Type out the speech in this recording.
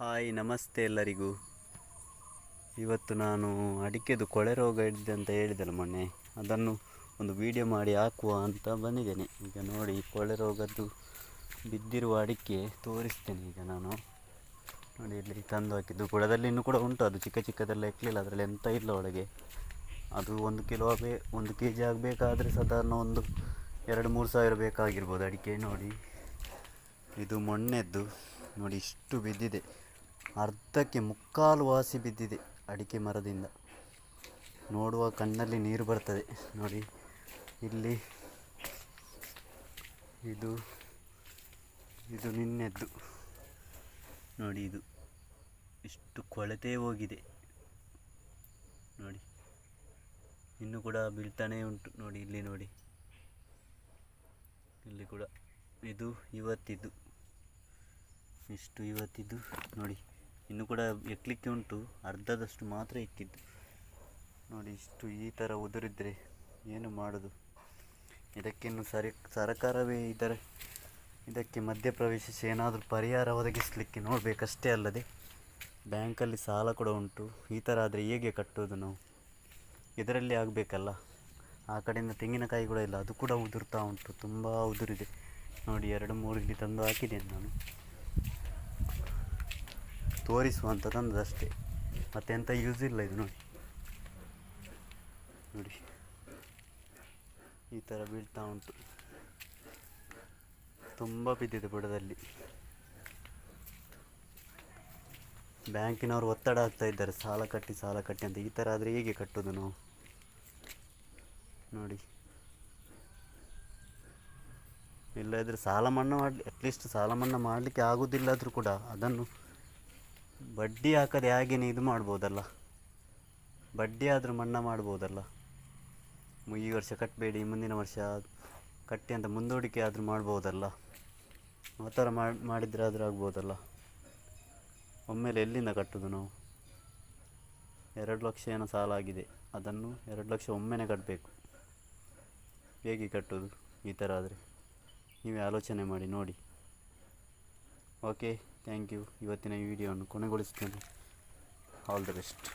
Hi, ನಮಸ್ತೆ ಎಲ್ಲರಿಗೂ. ಇವತ್ತು ನಾನು ಅಡಿಕೆದು ಕೊಳೆ ರೋಗ ಹಿಡಿದೆ ಅಂತ ಹೇಳಿದೆಲ್ಲ ಮೊನ್ನೆ, ಅದನ್ನು ಒಂದು ವಿಡಿಯೋ ಮಾಡಿ ಹಾಕುವ ಅಂತ ಬಂದಿದ್ದೇನೆ. ಈಗ ನೋಡಿ, ಕೊಳೆ ರೋಗದ್ದು ಬಿದ್ದಿರುವ ಅಡಿಕೆ ತೋರಿಸ್ತೇನೆ. ಈಗ ನಾನು ನೋಡಿ, ಇಲ್ಲಿ ತಂದು ಹಾಕಿದ್ದು ಬುಡದಲ್ಲಿ ಇನ್ನೂ ಕೂಡ ಉಂಟು. ಅದು ಚಿಕ್ಕ ಚಿಕ್ಕದೆಲ್ಲ ಇಕ್ಕಲಿಲ್ಲ, ಅದರಲ್ಲಿ ಎಂತ ಇಲ್ಲ ಒಳಗೆ. ಅದು 1 kg ಆಗಬೇಕಾದ್ರೆ ಸಾಧಾರಣ ಒಂದು 2-3 ಸಾವಿರ ಬೇಕಾಗಿರ್ಬೋದು ಅಡಿಕೆ. ನೋಡಿ, ಇದು ಮೊನ್ನೆದ್ದು ನೋಡಿ, ಇಷ್ಟು ಬಿದ್ದಿದೆ. ಅರ್ಧಕ್ಕೆ ಮುಕ್ಕಾಲು ವಾಸಿ ಬಿದ್ದಿದೆ ಅಡಿಕೆ ಮರದಿಂದ. ನೋಡುವ ಕಣ್ಣಲ್ಲಿ ನೀರು ಬರ್ತದೆ. ನೋಡಿ, ಇಲ್ಲಿ ಇದು ನಿನ್ನೆದ್ದು ನೋಡಿ, ಇದು ಇಷ್ಟು ಕೊಳೆತೇ ಹೋಗಿದೆ. ನೋಡಿ, ಇನ್ನೂ ಕೂಡ ಬೀಳ್ತಾನೇ ಉಂಟು. ನೋಡಿ, ಇಲ್ಲಿ ನೋಡಿ, ಇಲ್ಲಿ ಕೂಡ ಇದು ಇವತ್ತಿದ್ದು ನೋಡಿ, ಇನ್ನೂ ಕೂಡ ಎಕ್ಕಲಿಕ್ಕೆ ಉಂಟು. ಅರ್ಧದಷ್ಟು ಮಾತ್ರ ಇಕ್ಕಿದ್ದು. ನೋಡಿ, ಇಷ್ಟು ಈ ಥರ ಉದುರಿದ್ರೆ ಏನು ಮಾಡೋದು? ಇದಕ್ಕಿನ್ನು ಸರಕಾರವೇ ಇದಕ್ಕೆ ಮಧ್ಯಪ್ರವೇಶಿಸಿ ಏನಾದರೂ ಪರಿಹಾರ ಒದಗಿಸಲಿಕ್ಕೆ ನೋಡಬೇಕಷ್ಟೇ. ಅಲ್ಲದೆ ಬ್ಯಾಂಕಲ್ಲಿ ಸಾಲ ಕೂಡ ಉಂಟು. ಈ ಥರ ಆದರೆ ಹೇಗೆ ಕಟ್ಟೋದು ನಾವು? ಇದರಲ್ಲಿ ಆಗಬೇಕಲ್ಲ. ಆ ಕಡೆಯಿಂದ ತೆಂಗಿನಕಾಯಿ ಕೂಡ ಇಲ್ಲ, ಅದು ಕೂಡ ಉದುರ್ತಾ ಉಂಟು. ತುಂಬ ಉದುರಿದೆ. ನೋಡಿ, 2-3 ಇಲ್ಲಿ ತಂದು ಹಾಕಿದ್ದೇನೆ ನಾನು, ತೋರಿಸುವಂತ ತಂದದಷ್ಟೇ. ಮತ್ತೆ ಎಂತ ಯೂಸ್ ಇಲ್ಲ ಇದು. ನೋಡಿ, ಈ ಥರ ಬೀಳ್ತಾ ಉಂಟು. ತುಂಬ ಬಿದ್ದಿದೆ ಬುಡದಲ್ಲಿ. ಬ್ಯಾಂಕಿನವರು ಒತ್ತಡ ಆಗ್ತಾ ಇದ್ದಾರೆ, ಸಾಲ ಕಟ್ಟಿ ಅಂತ. ಈ ಥರ ಆದರೆ ಹೇಗೆ ಕಟ್ಟೋದು ನಾವು? ನೋಡಿ, ಇಲ್ಲದಿದ್ದರೆ ಸಾಲ ಮನ್ನಾ ಅಟ್ಲೀಸ್ಟ್ ಸಾಲ ಮನ್ನಾ ಮಾಡಲಿಕ್ಕೆ ಆಗೋದಿಲ್ಲಾದರೂ ಕೂಡ ಅದನ್ನು ಬಡ್ಡಿ ಹಾಕದೆ ಹಾಗೇನೆ ಇದು ಮಾಡ್ಬೋದಲ್ಲ. ಬಡ್ಡಿ ಆದರೂ ಮನ್ನಾ ಮಾಡ್ಬೋದಲ್ಲ. ಈ ವರ್ಷ ಕಟ್ಟಬೇಡಿ, ಮುಂದಿನ ವರ್ಷ ಕಟ್ಟಿ ಅಂತ ಮುಂದೂಡಿಕೆ ಆದರೂ ಮಾಡ್ಬೋದಲ್ಲ. ಆ ಥರ ಮಾಡಿದರೆ ಆದರೂ ಆಗ್ಬೋದಲ್ಲ. ಒಮ್ಮೆಲೆ ಎಲ್ಲಿಂದ ಕಟ್ಟೋದು ನಾವು? 2 ಲಕ್ಷ ಏನೋ ಸಾಲ ಆಗಿದೆ, ಅದನ್ನು 2 ಲಕ್ಷ ಒಮ್ಮೆನೇ ಕಟ್ಟಬೇಕು. ಹೇಗೆ ಕಟ್ಟೋದು ಈ ಥರ ಆದರೆ? ನೀವೇ ಆಲೋಚನೆ ಮಾಡಿ ನೋಡಿ. Okay, thank you. ಇವತ್ತಿನ ಈ ವಿಡಿಯೋವನ್ನು ಕೊನೆಗೊಳಿಸ್ತೇನೆ. All the best.